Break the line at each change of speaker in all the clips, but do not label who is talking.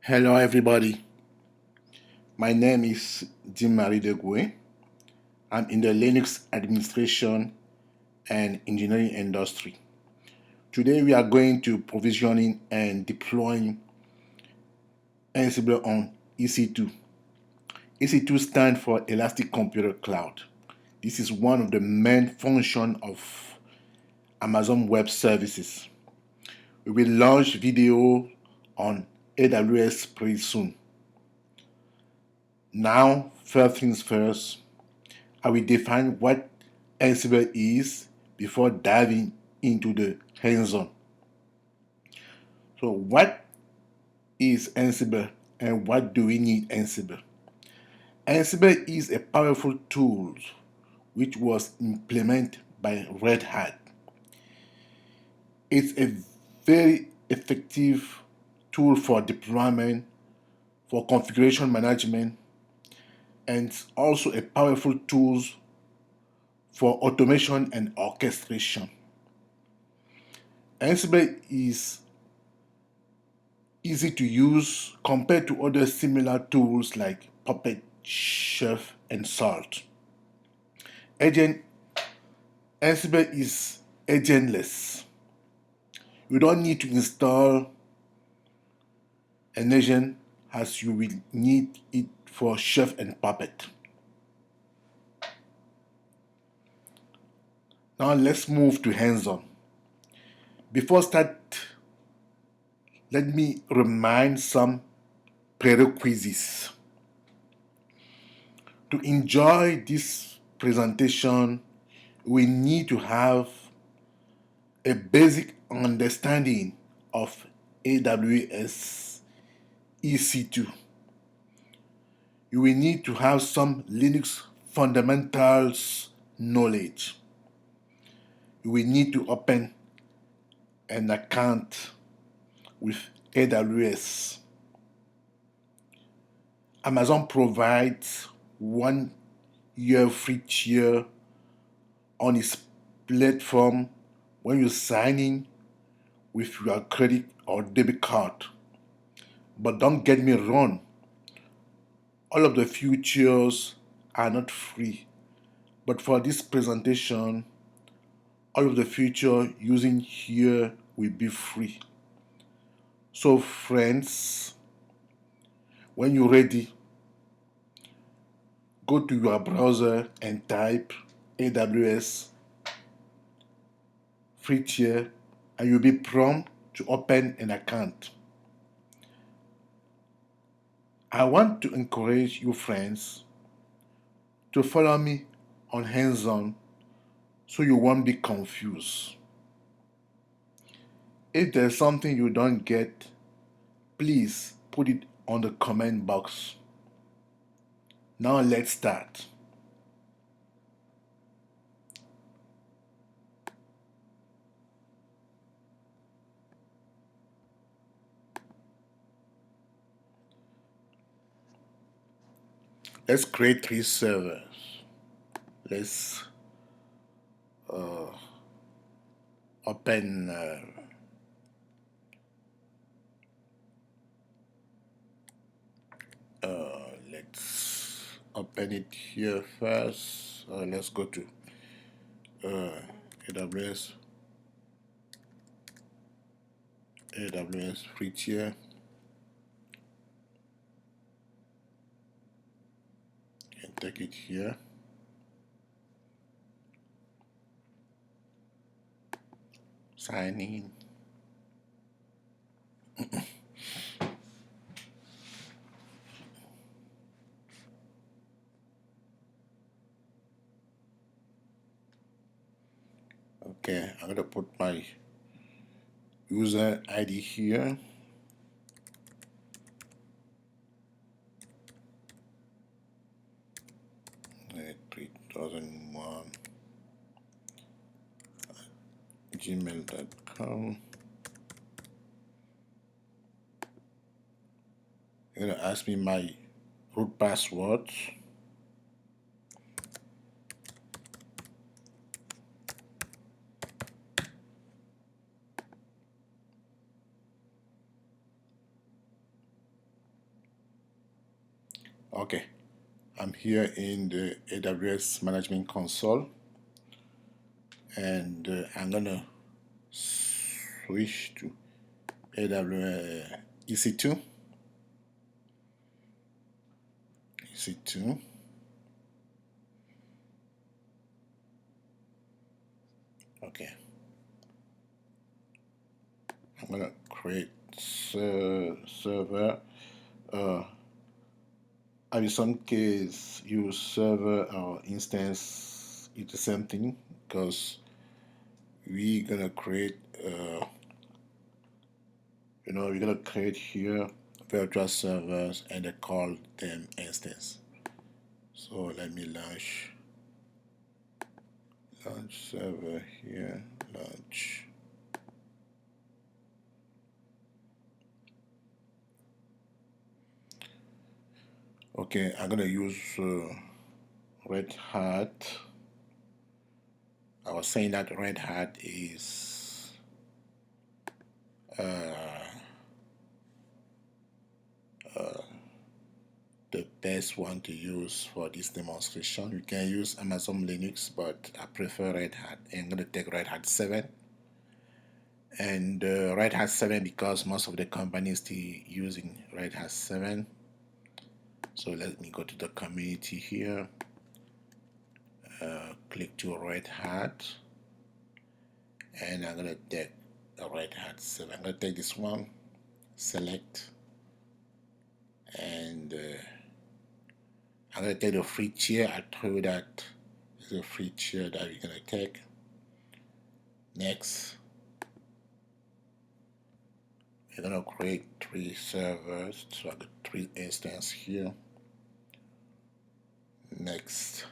Hello, everybody. My name is Jean-Marie Degue. I'm in the Linux administration and engineering industry. Today, we are going to provisioning and deploying Ansible on EC2. EC2 stands for Elastic Computer Cloud. This is one of the main functions of Amazon Web Services. We will launch video on AWS pretty soon. Now, first things first, I will define what Ansible is before diving into the hands-on. So what is Ansible and what do we need Ansible? Ansible is a powerful tool which was implemented by RedHat. It's a very effective tool for deployment, for configuration management, and also a powerful tool for automation and orchestration. Ansible is easy to use compared to other similar tools like Puppet, Chef, and Salt. Agent Ansible is agentless. You don't need to install an agent as you will need it for Chef and Puppet. Now let's move to hands-on. Before start, let me remind some prerequisites. To enjoy this presentation, we need to have a basic understanding of AWS EC2. You will need to have some Linux fundamentals knowledge. You will need to open an account with AWS. Amazon provides 1 year free tier on its platform when you sign in with your credit or debit card. But don't get me wrong, all of the features are not free. But for this presentation, all of the features using here will be free. So friends, when you're ready, go to your browser and type AWS free tier and you'll be prompt to open an account. I want to encourage you friends to follow me on hands-on so you won't be confused. If there's something you don't get, please put it on the comment box. Now let's start. Let's create 3 servers. Let's open let's open it here first. Let's go to AWS free tier and take it here. Sign in. Okay, I'm gonna put my user ID here. Uh, 3001 gmail.com. You're gonna ask me my root password. Okay, I'm here in the AWS Management Console, and I'm gonna switch to AWS EC2. EC2. Okay, I'm gonna create server. In some case, use server or instance. It's the same thing because we're gonna create. We're gonna create here virtual servers and I call them instance. So let me launch server here, launch. Okay, I'm gonna use Red Hat. I was saying that Red Hat is the best one to use for this demonstration. You can use Amazon Linux, but I prefer Red Hat. I'm gonna take Red Hat 7. And Red Hat 7 because most of the companies still using Red Hat 7. So let me go to the community here, click to Red Hat, and I'm gonna take a Red Hat 7. I'm gonna take this one, select, and I'm gonna take the free tier. I told you that is a free tier that we're gonna take. Next, we're gonna create 3 servers, so I got 3 instances here. Next,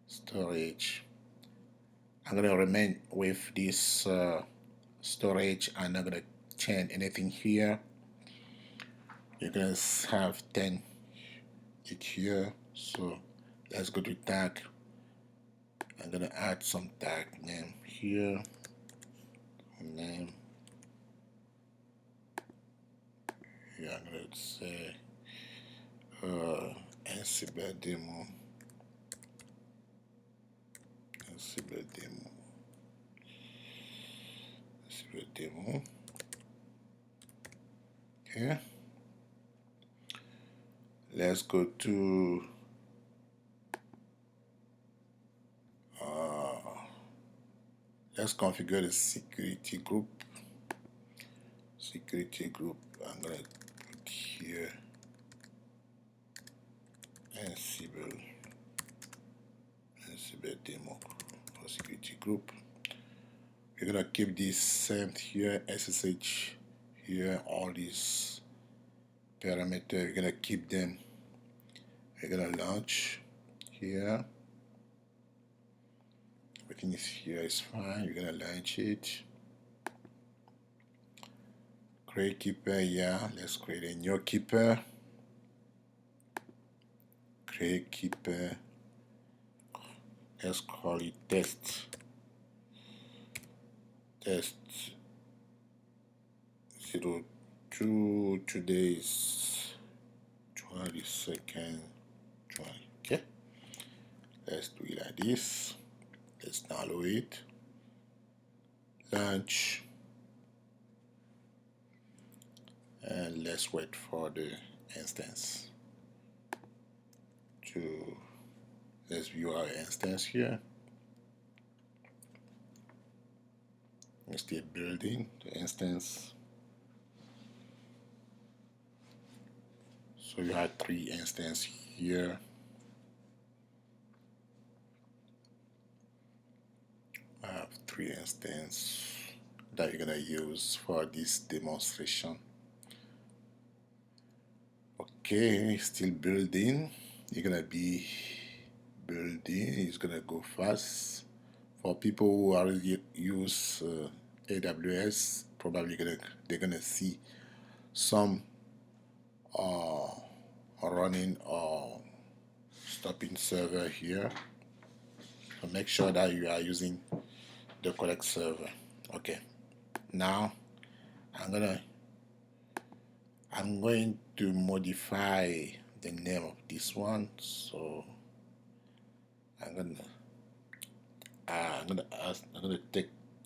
storage. I'm gonna remain with this storage. I'm not gonna change anything here. You're gonna have 10 here. So let's go to tag. I'm gonna add some tag name here. Name. Here I'm gonna say Ansible demo. Ansible demo. Ansible demo. Okay. Let's go to let's configure the security group. Security group. I'm gonna put here Ansible demo for security group. We're gonna keep this same here, SSH here, all these parameters. We're gonna keep them. We're gonna launch here. Everything is here is fine. We're gonna launch it. Create keeper, yeah. Let's create a new keeper. Create keeper. Let's call it test. Test 02. Today is 22nd. 20. Okay. Let's do it like this. Let's download it. Launch. And let's wait for the instance to, let's view our instance here. We're still building the instance. So you have 3 instances here. I have 3 instances that you're gonna use for this demonstration. Okay, still building. You're gonna be building. It's gonna go fast. For people who already use AWS, probably they're gonna see some running or stopping server here. So make sure that you are using the correct server. Okay. Now I'm going to modify the name of this one. So I'm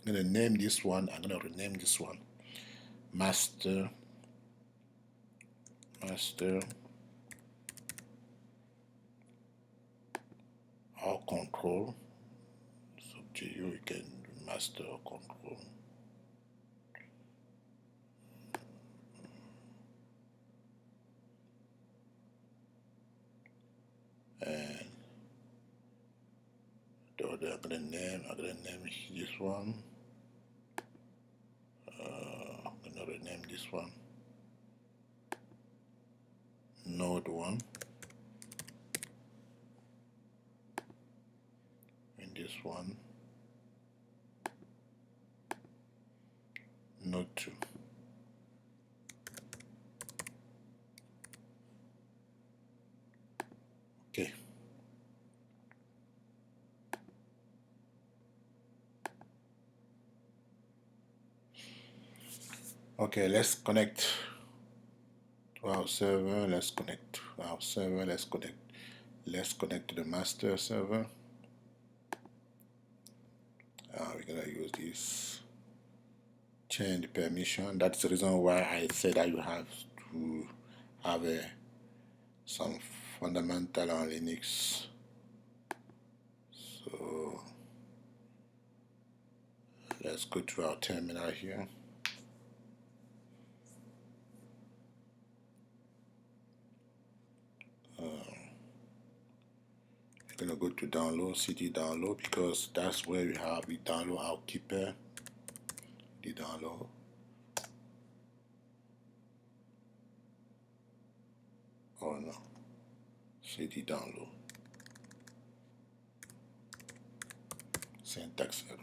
gonna name this one. I'm gonna rename this one master or control. So to you can do master or control. And the other I'm gonna name this one. I'm gonna rename this one node 1, and this one node 2. Okay. Okay, let's connect to our server. Let's connect to our server. Let's connect to the master server. We're gonna use this change permission. That's the reason why I said that you have to have some fundamental on Linux. So let's go to our terminal here. We're gonna go to download, cd download, because that's where we download our keeper. The download. Oh no, cd download. Syntax error.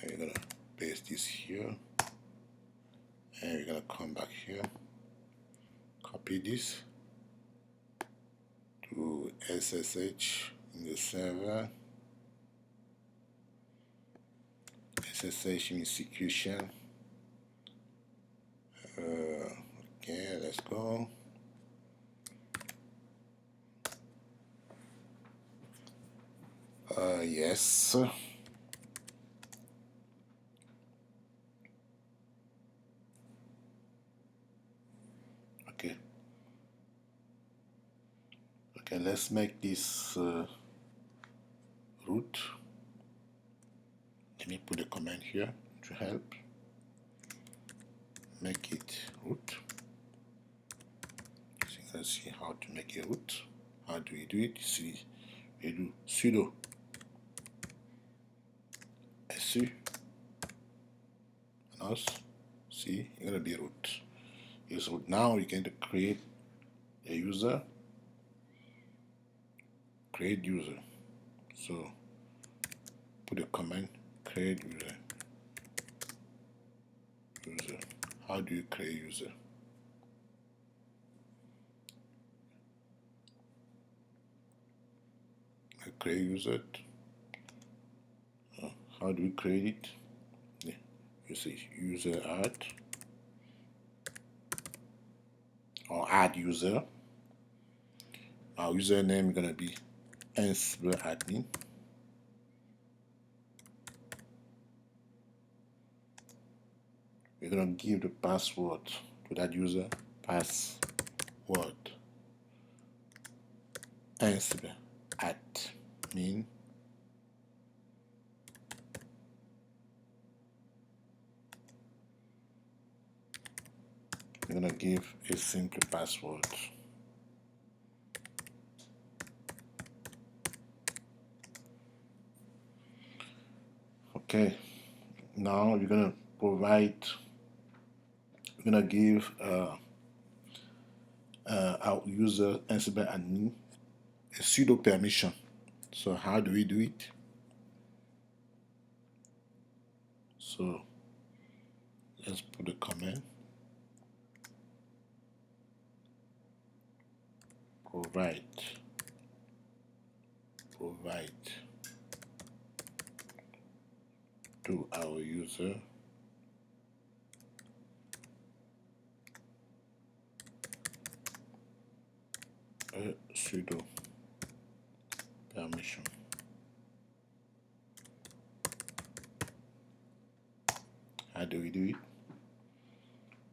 And we're gonna paste this here, and we're gonna come back here, copy this to SSH in the server. SSH in execution. Okay, let's go. Yes. Okay. Okay, let's make this root. Let me put a command here to help. Make it root. So you can see how to make a root. How do we do it? See, we do sudo su and us. See, you're gonna be root. So now you can create a user. Create user. So put a command, create user. How do you create user? Create user. How do we create it? Yeah. You see user add or add user. Our username is gonna be Ansible admin. We're gonna give the password to that user. Password Ansible admin. We're gonna give a simple password. Okay, now we're gonna give our user Ansible admin a sudo permission. So how do we do it? So let's put a command. Provide to our user sudo permission. How do we do it?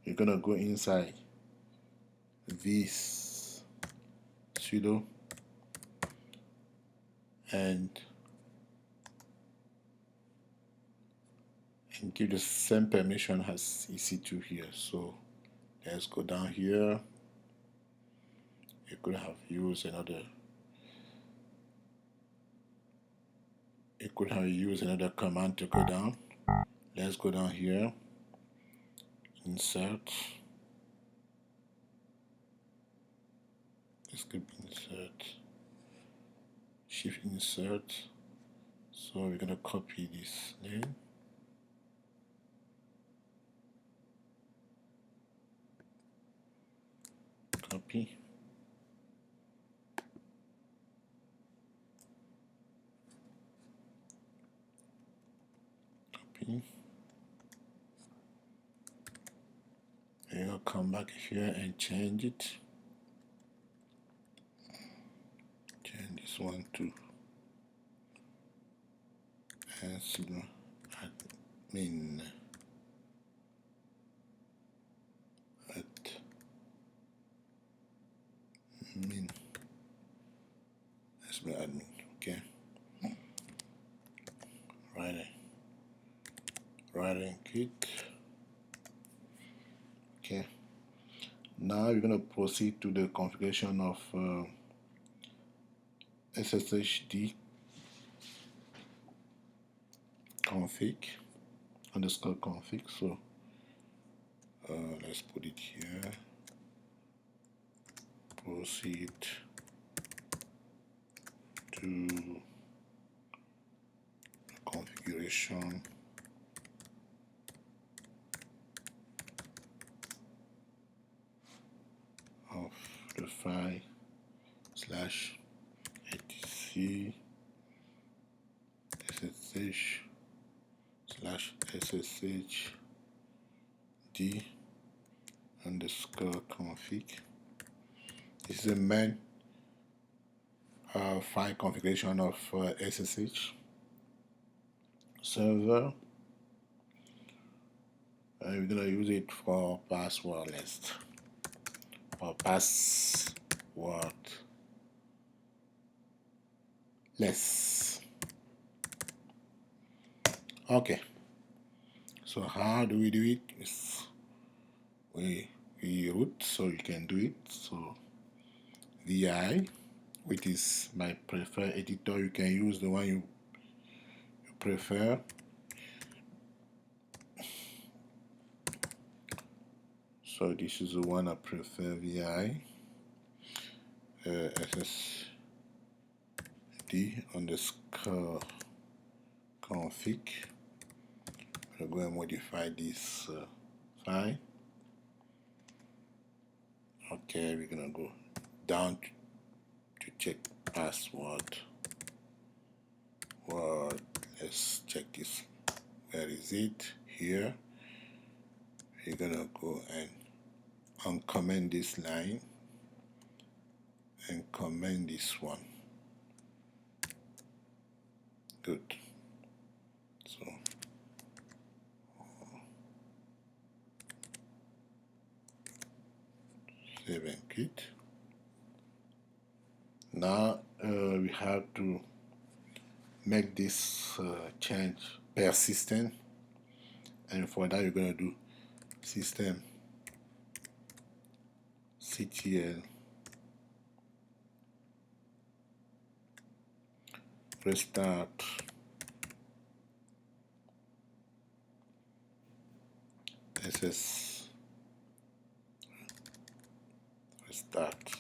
You're gonna go inside this sudo and give the same permission as EC2 here. So let's go down here. You could have used another. You could have used another command to go down. Let's go down here. Insert. Let's click insert. Shift insert. So we're gonna copy this name. Copy. Copy. And you'll come back here and change it. Change this one to Ansible admin Ansible admin. Okay. Right and click. Okay. Now we're going to proceed to the configuration of SSHD config _config. So let's put it here. Proceed to configuration of the file /etc /sshd _config. This is the main file configuration of SSH server. We're gonna use it for passwordless. Okay. So how do we do it? Yes. We root, so you can do it. So vi, which is my preferred editor. You can use the one you prefer. So this is the one I prefer, vi ssd _config. I'm going to modify this file. Okay, we're gonna go down to check password. Well, let's check this. Where is it? Here. We're gonna go and uncomment this line and comment this one. Good. So save and quit. Now we have to make this change persistent, and for that you're going to do system ctl restart restart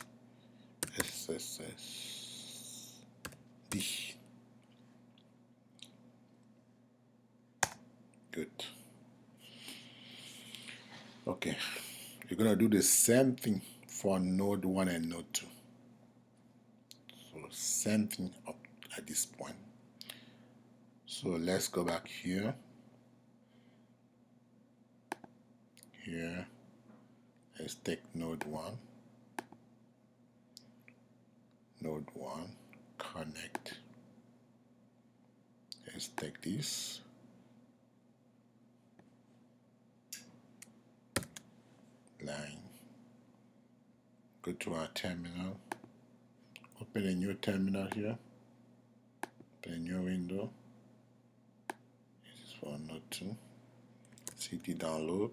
SSD. Good. Okay, you're gonna do the same thing for node 1 and node 2. So same thing up at this point. So let's go back here. Here, let's take node 1. node 1, connect. Let's take this. Line. Go to our terminal. Open a new terminal here. Open a new window. This is for node 2. cd download.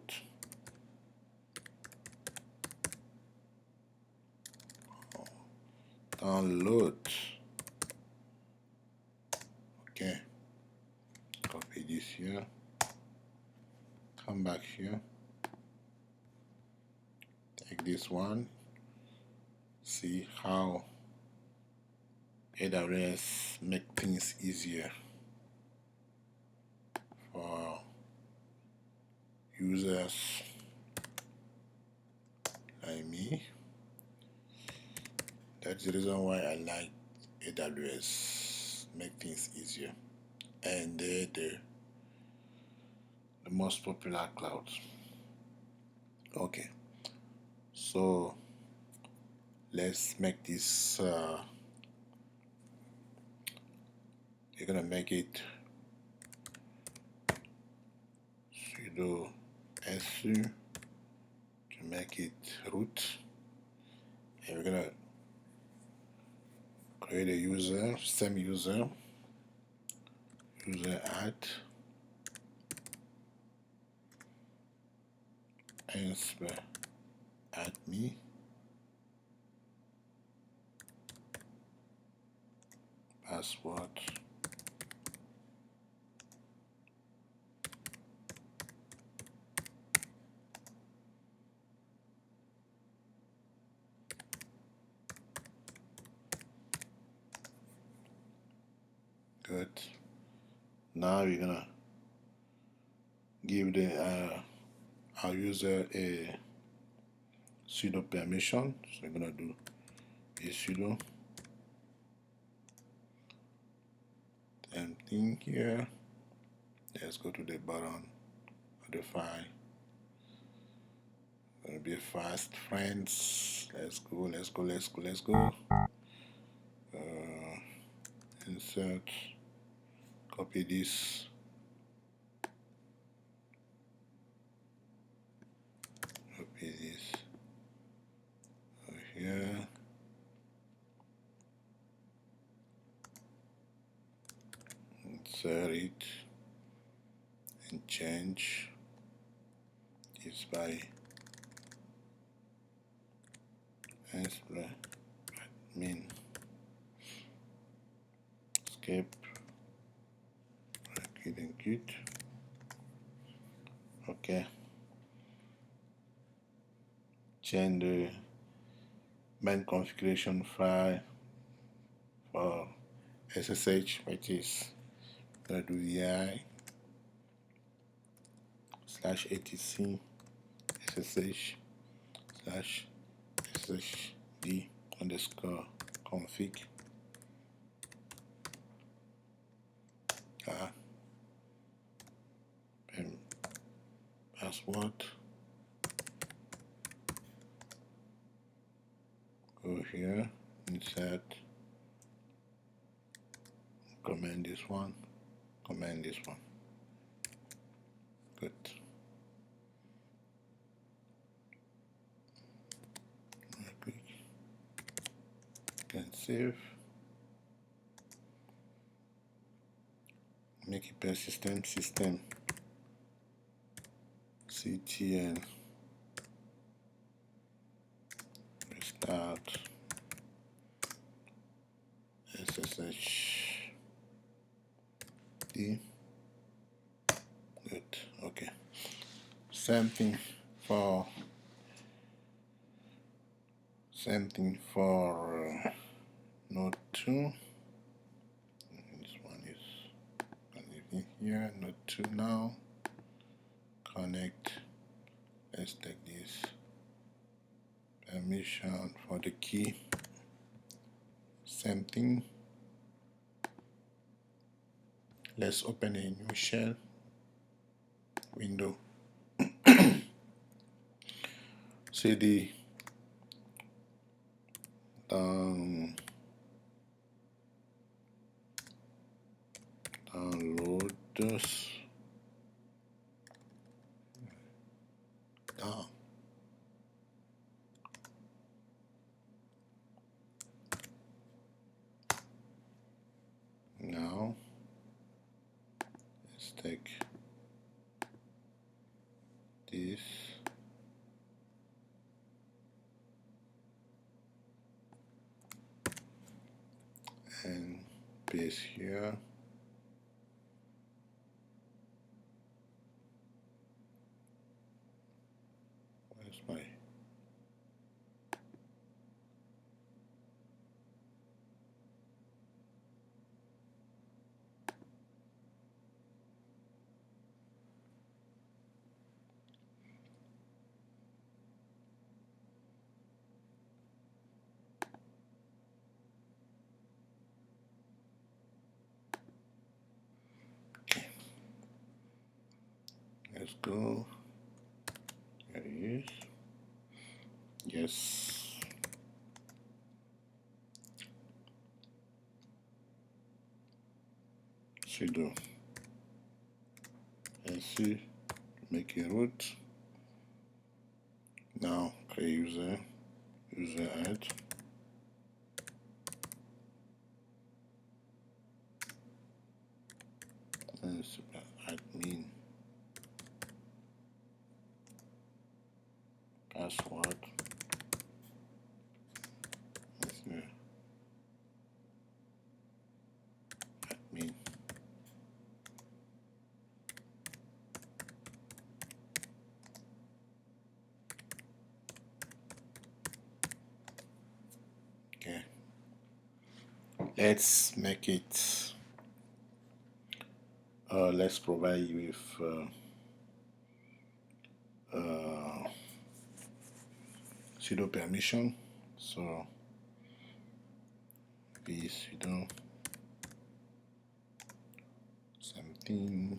Download. Okay. Copy this here. Come back here. Take this one. See how AWS make things easier for users like me. That's the reason why I like AWS, make things easier. And they're the most popular cloud. Okay, so let's make this, you're gonna make it sudo su to make it root, and we're gonna create a user, same user add Ansible add me, password, good. Now we're gonna give our user a sudo permission. So we're gonna do a sudo, same thing here. Let's go to the bottom of the file. Gonna be fast, friends. Let's go. Insert, copy this, over here, insert it, and change this by Ansible admin, escape, quit. Okay, change the main configuration file for SSH, which is gonna do vi /etc ssh /sshd underscore config and password. Go here, insert, command this one. Good. Quick. Can save. Make it persistent system ctl restart sshd. Good. Okay. Same thing for node 2. This one is in here. Node 2 now. Connect. Let's take this permission for the key. Same thing. Let's open a new shell window. cd Load this. Now, let's take this and paste here. Where's my let's go. There it is. Yes. Sudo SC, make a root. Now create user add. And admin password. Admin. Okay. Let's make it. Let's provide you with sudo permission. So be sudo something.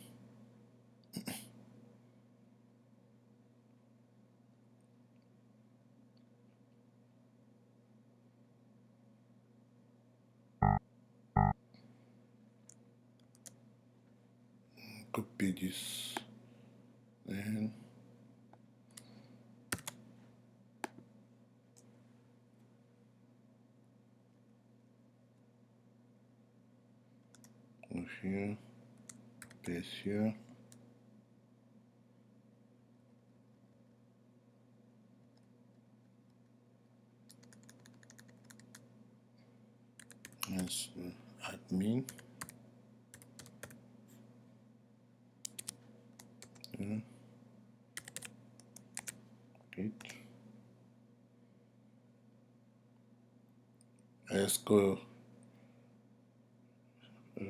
Copy this and go here, paste here. Yes, admin. Good. Let's go.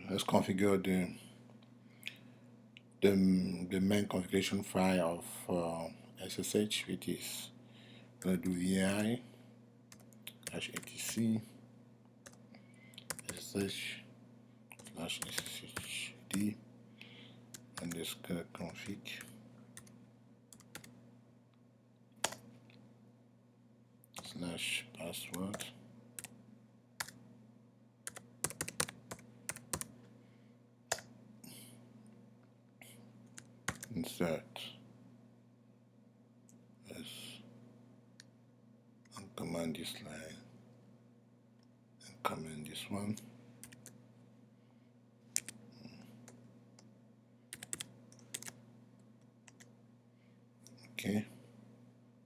Let's configure the main configuration file of SSH, which is gonna do vi -etc SSH /sshd underscore config /password insert. Let's uncomment this line and comment this one. Okay,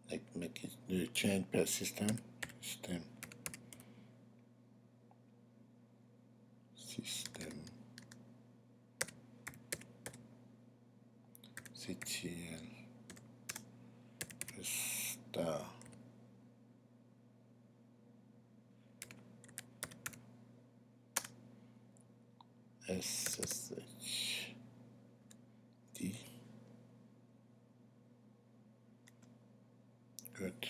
like make it the change per system ctl star ssh d. Good.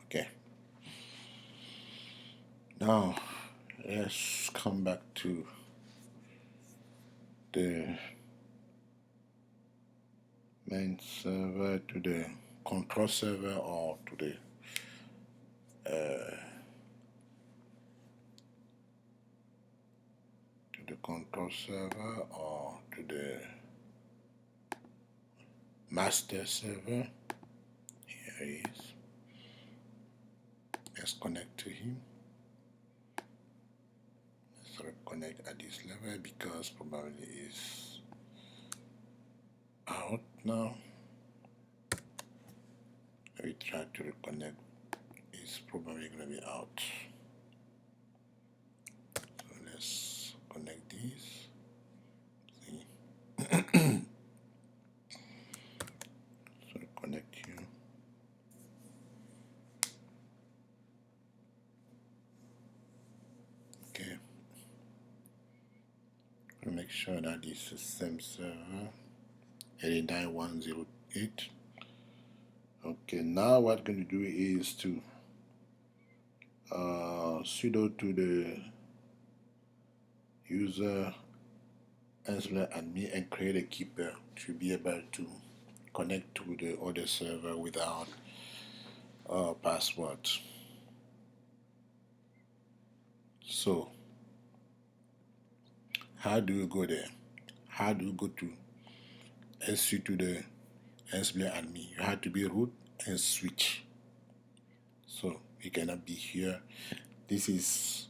Okay. Now let's come back to the main server, to the control server, or to the the control server or to the master server. Here he is. Let's connect to him. Let's reconnect at this level because probably is out now. We try to reconnect. It's probably going to be out. So let's connect these. See. So connect you. Okay. We'll make sure that it's the same server, 89108. Okay, now what we're going to do is to sudo to the user Ansible admin and create a keeper to be able to connect to the other server without password. So how do you go there? How do you go to SU to the Ansible admin? You have to be root and switch. So you cannot be here. This is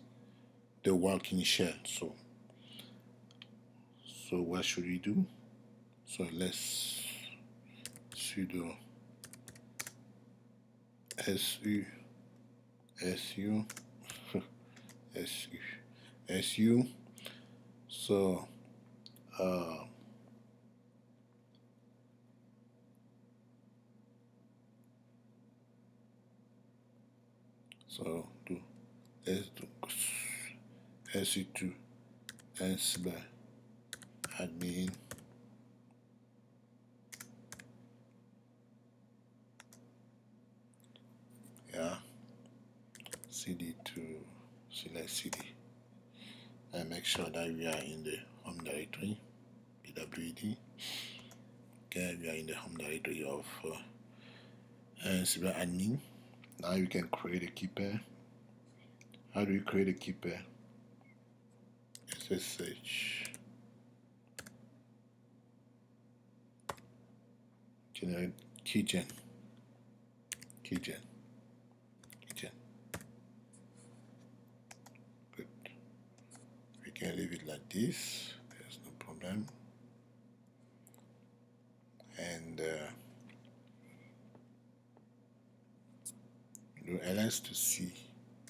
the working shell. So what should we do? So let's sudo su su su. So let's do EC2 Ansible admin cd to select cd and make sure that we are in the home directory pwd. Okay, we are in the home directory of Ansible admin. Now you can create a keeper. How do you create a keeper? SSH generate keygen. Good. We can leave it like this. There's no problem. And do ls to see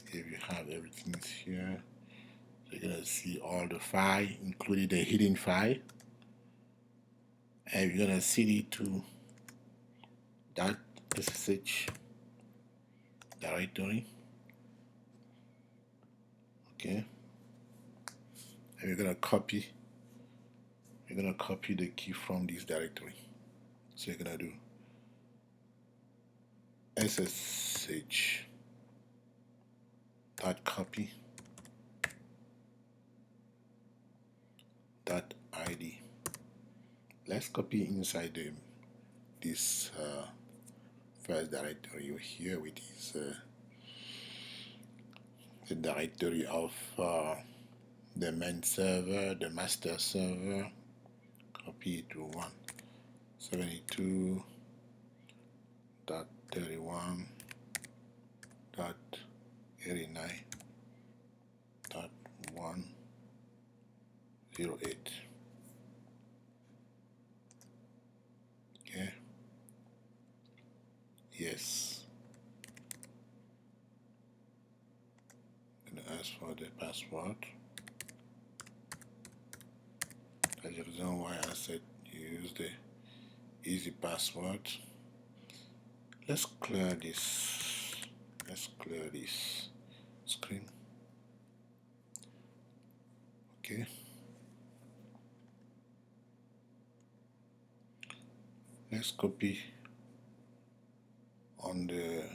if you have everything here. So you're gonna see all the file, including the hidden file, and you're gonna cd to that SSH directory. Okay, and you're gonna copy the key from this directory. So you're gonna do SSH dot copy dot id. Let's copy inside this first directory here, which is the directory of the main server, the master server. Copy it to 172.31.89.108. Okay. Yes. I'm gonna ask for the password. That's the reason why I said use the easy password. Let's clear this screen. Okay. Let's copy on the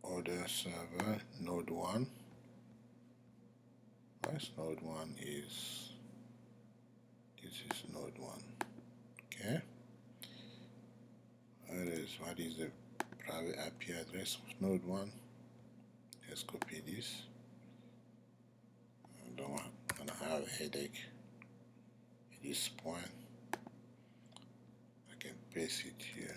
other server, node 1. This node 1 is, this is node 1. Okay. What is the private IP address of node 1? Let's copy this. I don't want to have have a headache at this point. I can paste it here.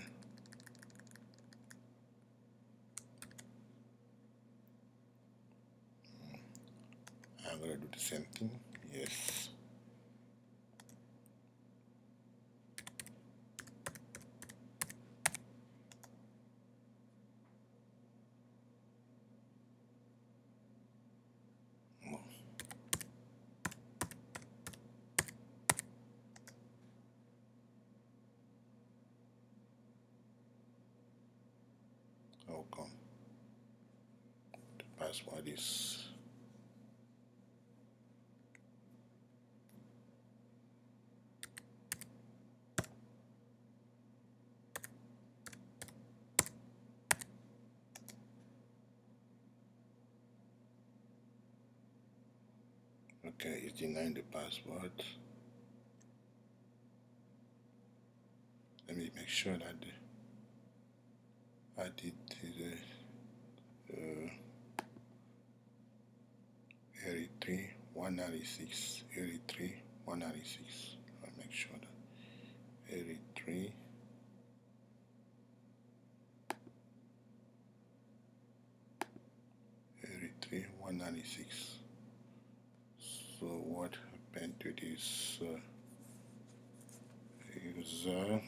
I'm gonna do the same thing. Yes. How come the password is okay? It's denying the password. Let me make sure that I did the 83 196 83 196. I'll make sure that 83 196. So what happened to this user?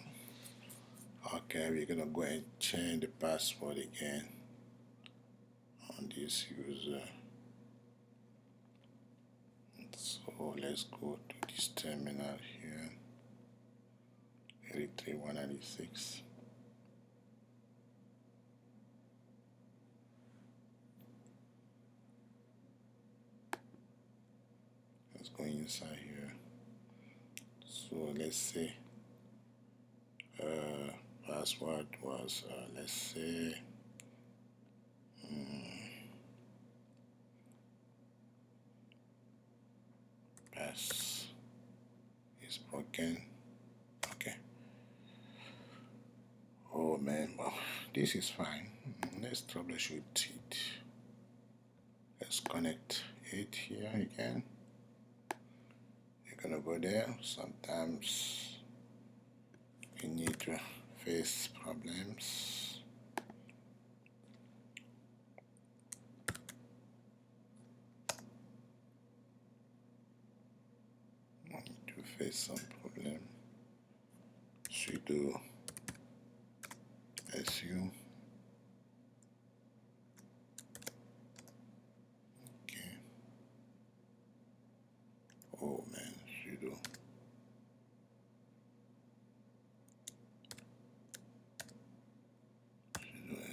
Okay, we're gonna go and change the password again on this user. So let's go to this terminal here. 83 196. Let's go inside here. So let's say password was let's say pass is broken. Okay. Oh man, well, this is fine. Let's troubleshoot it. Let's connect it here again. You're gonna go there. Sometimes we need to face problems. We need to face some problem. Sudo su. Okay. Oh man, sudo.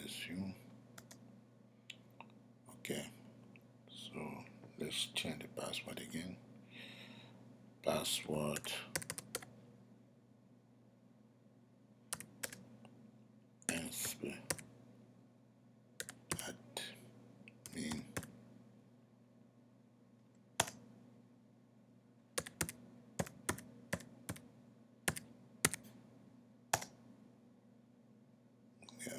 Su. Okay. So let's change the password again. Password Ansible admin. Yeah.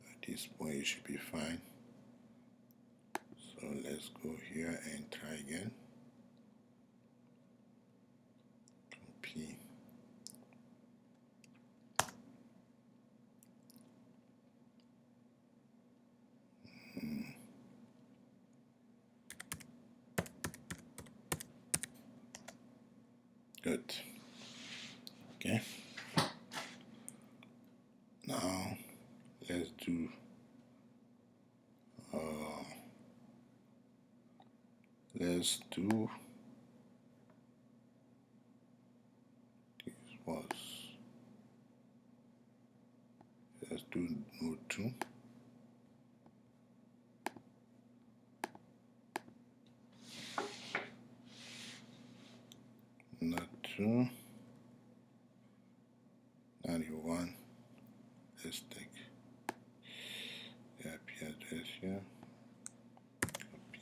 At this point it should be fine. So let's go here and try again. Copy. Good. Okay. Now let's do this was let's do node 2. Node 2 91. Let's take the IP address here. Copy.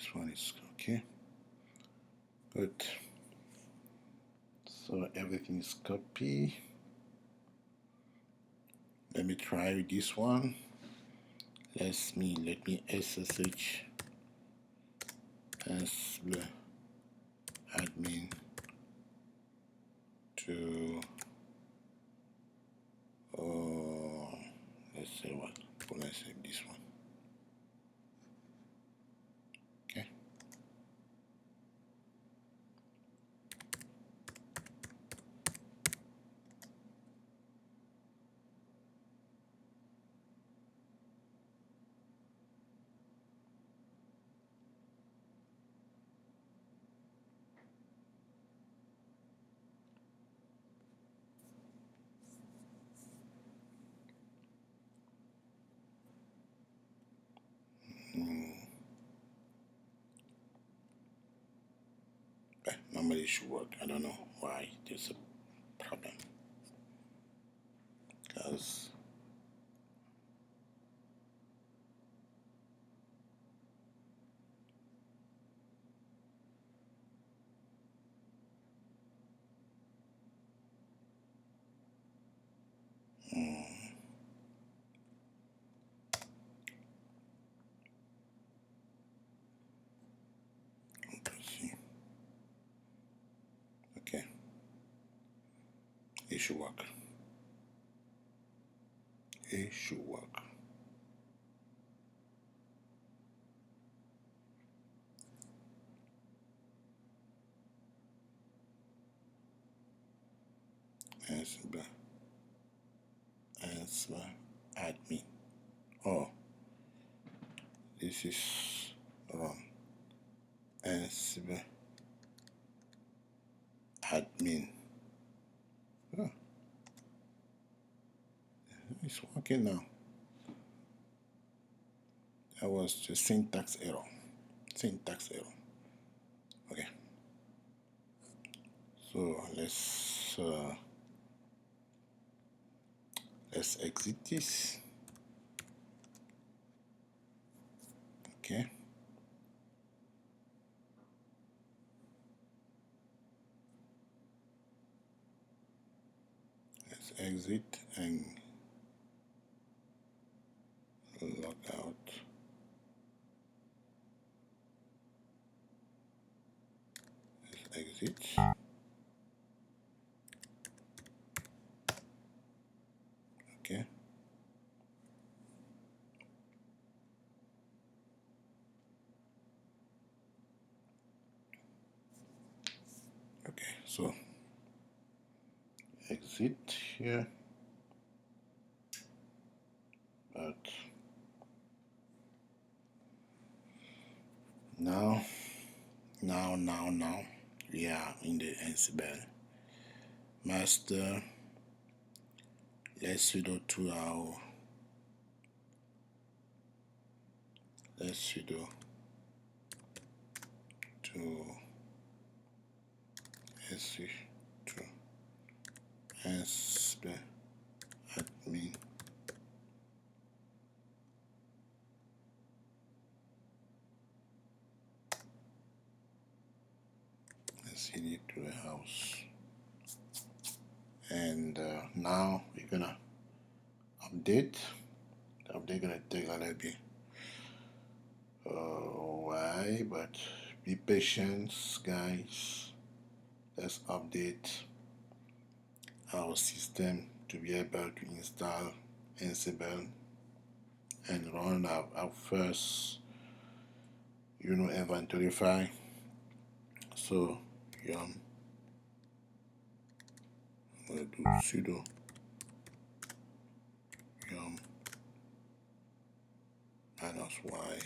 This one is okay. Good. So everything is copied. Let me try this one. Let me SSH Ansible admin to let's say what? Let's say this one. Okay. Normally it should work. I don't know why there's a problem. Because let's see. Okay. It should work. It should work. Ansible admin. Oh, this is wrong. Ansible admin. Oh, it's working now. That was just syntax error. Syntax error. Okay. So let's exit this. Okay. Let's exit and log out. Let's exit. Okay. Okay, so exit here, but now we are in the Ansible master. Let's sudo to our sudo to EC2 Ansible admin. Let's hit it to the house. And now we're gonna update. The update gonna take a little bit why, but be patient, guys. Let's update our system to be able to install Ansible and run our first inventory file. So I'm gonna do sudo yum -y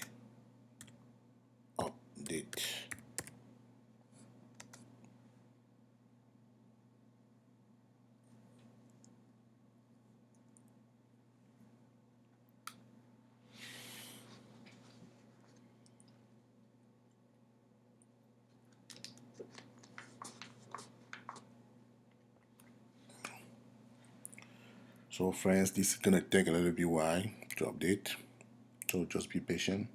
update. So friends, this is gonna take a little bit while to update, so just be patient.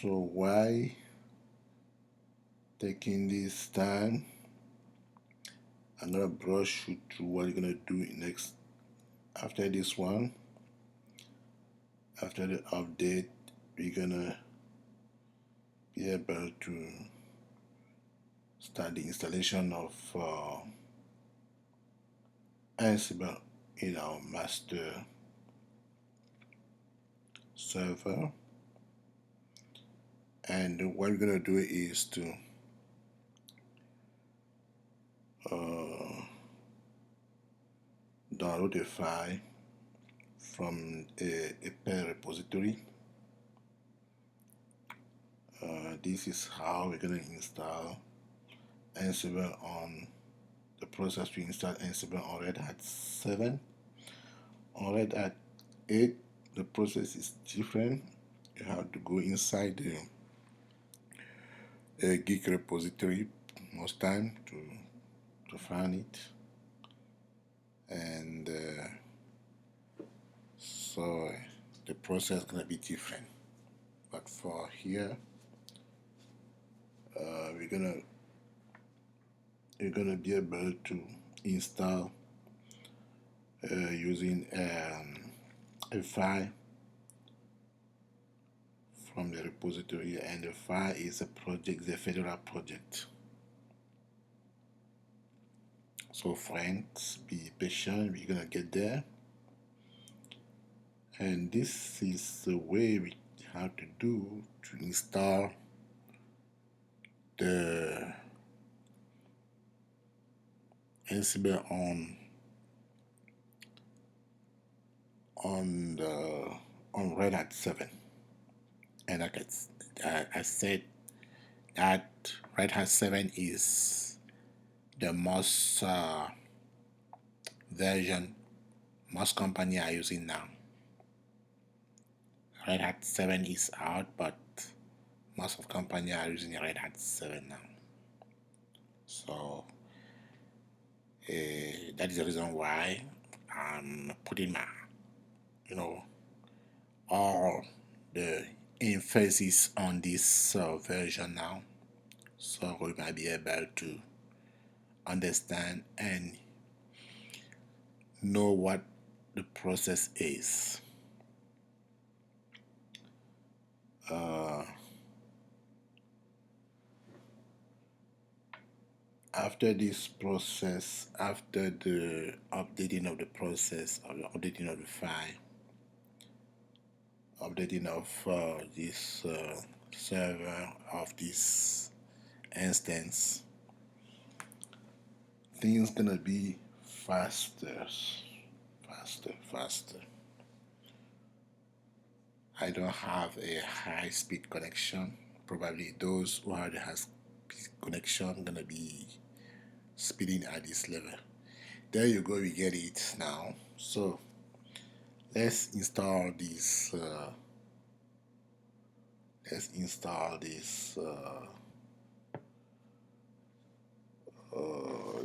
So why taking this time? I'm gonna brush you through what you're gonna do next after this one. After the update, we're gonna be able to start the installation of Ansible in our master server. And what we're gonna do is to download a file from a pair repository. This is how we're gonna install Ansible on the process to install Ansible on Red Hat 7. On Red Hat 8, the process is different. You have to go inside the Git repository most time to find it, and so the process is gonna be different. But for here, you're gonna be able to install using a file from the repository, and the file is a project, the Fedora project. So friends, be patient, we're gonna get there. And this is the way we have to do to install the Ansible on Red Hat 7. And like I said, that Red Hat 7 is the most version most company are using now. Red Hat 7 is out, but most of company are using Red Hat 7 now. So that is the reason why I'm putting my, all the emphasis on this version now, so we might be able to understand and know what the process is. After this process, after the updating of the process, or the updating of the file, updating of this server, of this instance, things gonna be faster. I don't have a high-speed connection. Probably those who have the high-speed connection gonna be speeding at this level. There you go, we get it now. So let's install this.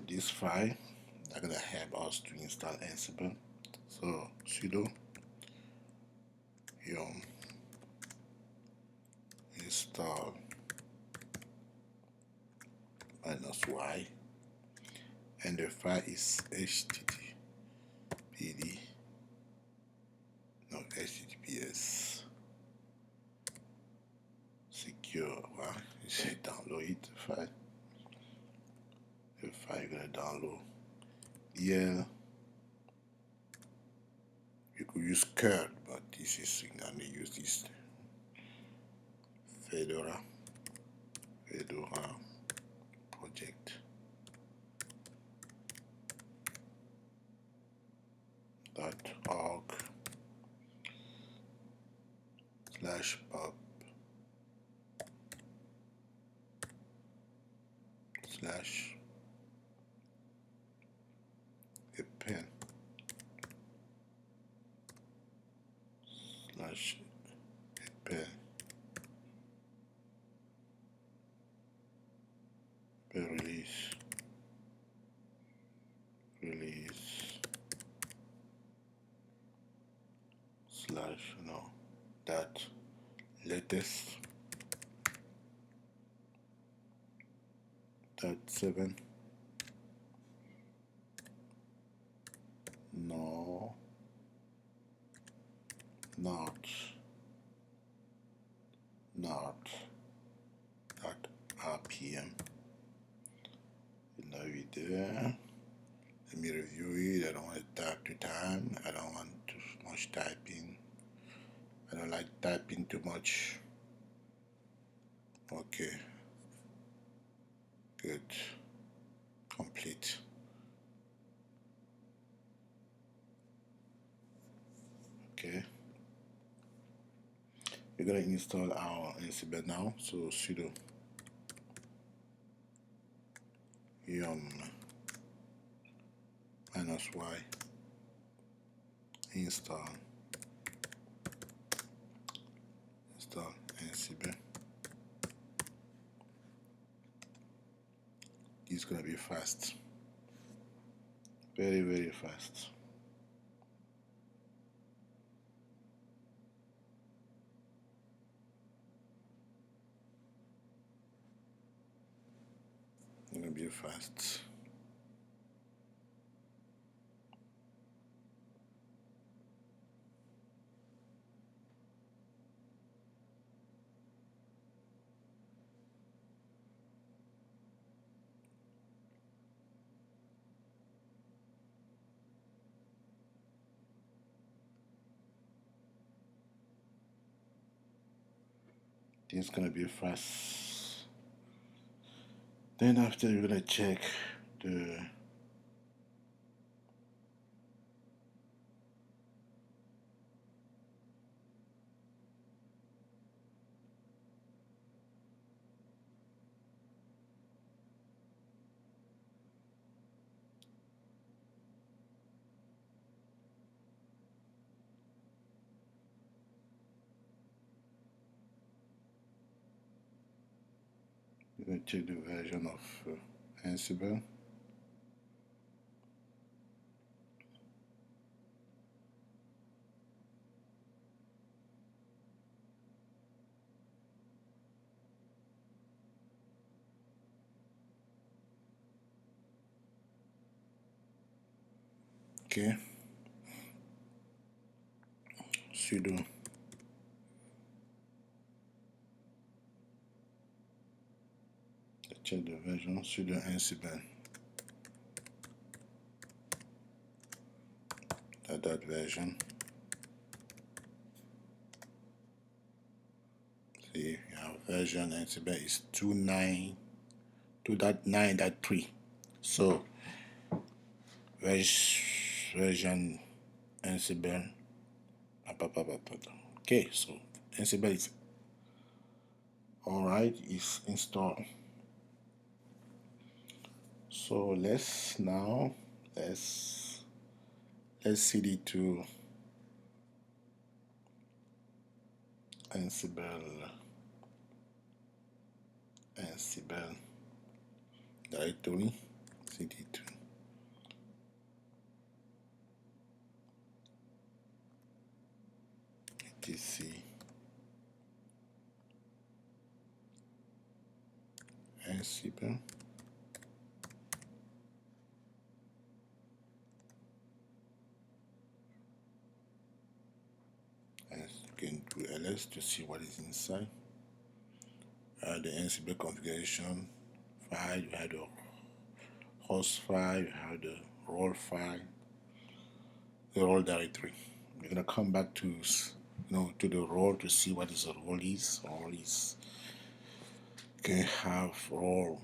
This file. That's gonna help us to install Ansible. So sudo yum install -y, and the file is https secure. You say download it. The file you're gonna download. Yeah, you could use curl, but this is I'm gonna use this Fedora project .org/pub/append/append release slash that latest 7. No, not RPM. Now we there. Let me review it. I don't want to type too time. I don't want too much typing. I don't like typing too much. Okay. Good. Complete. Okay. We're gonna install our Ansible now. So sudo yum -y install Ansible. It's gonna be fast. Very, very fast. It's gonna be fast. It's gonna be fast. Then after you're gonna check the version of Ansible. Okay. Sudo check the version. Sudo Ansible. That version. See, our version Ansible is 2.9.3. So version Ansible. Okay, so Ansible is alright, it's installed. So let's cd to Ansible directory, cd to etc Ansible. And you can do ls to see what is inside. The Ansible configuration file, you have the host file, you have the role file, the role directory. We're gonna come back to to the role to see what is the role is. Role is can have role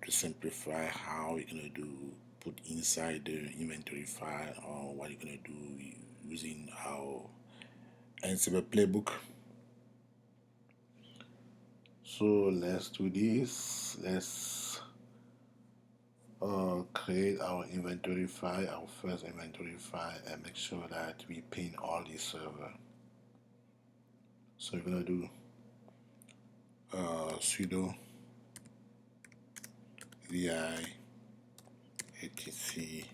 to simplify how you're gonna do put inside the inventory file, or what you're gonna do using our Ansible playbook. So let's do this. Let's create our inventory file, our first inventory file, and make sure that we pin all the server. So we're gonna do sudo vi etc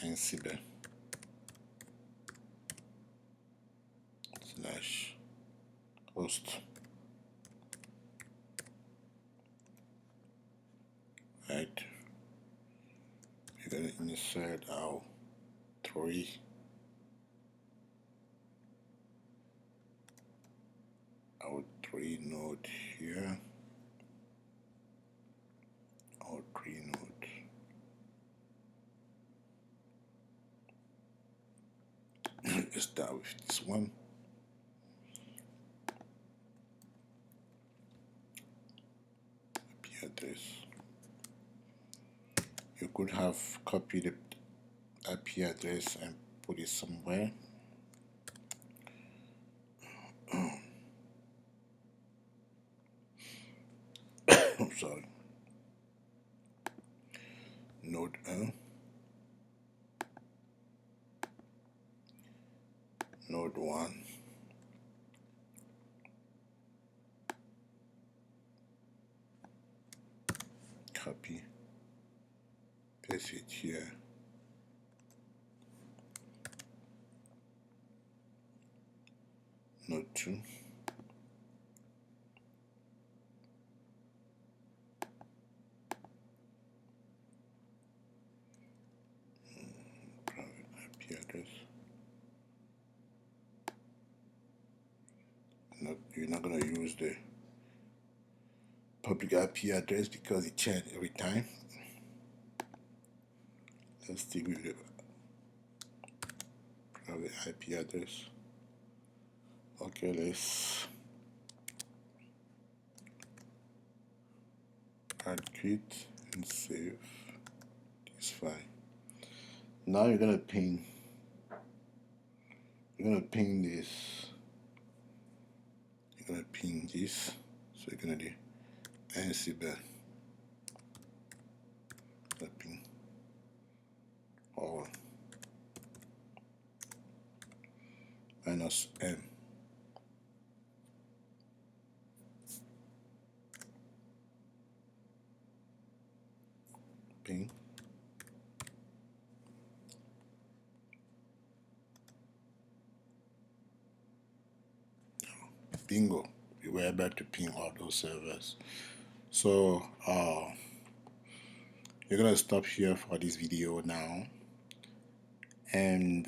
Ansible /host. insert our three node here, our three node. Let's start with this one. IP address. You could have copied the IP address and put it somewhere. I'm sorry. Node 1, node 1, copy, paste it here. Node 2, private IP address. You're not going to use the public IP address because it changes every time. Let's stick with the private IP address. Okay, let's add quit and save this file. Now you're gonna ping this. You're gonna ping this. So you're gonna do Ansible. Ping all -m. Ping. Bingo. We were able to ping all those servers. So you're gonna stop here for this video now, and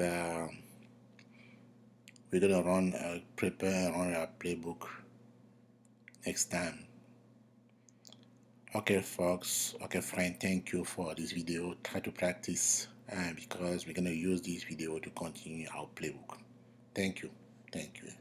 we're gonna prepare and run our playbook next time. Okay, folks. Okay, friend. Thank you for this video. Try to practice, because we're gonna use this video to continue our playbook. Thank you. Thank you.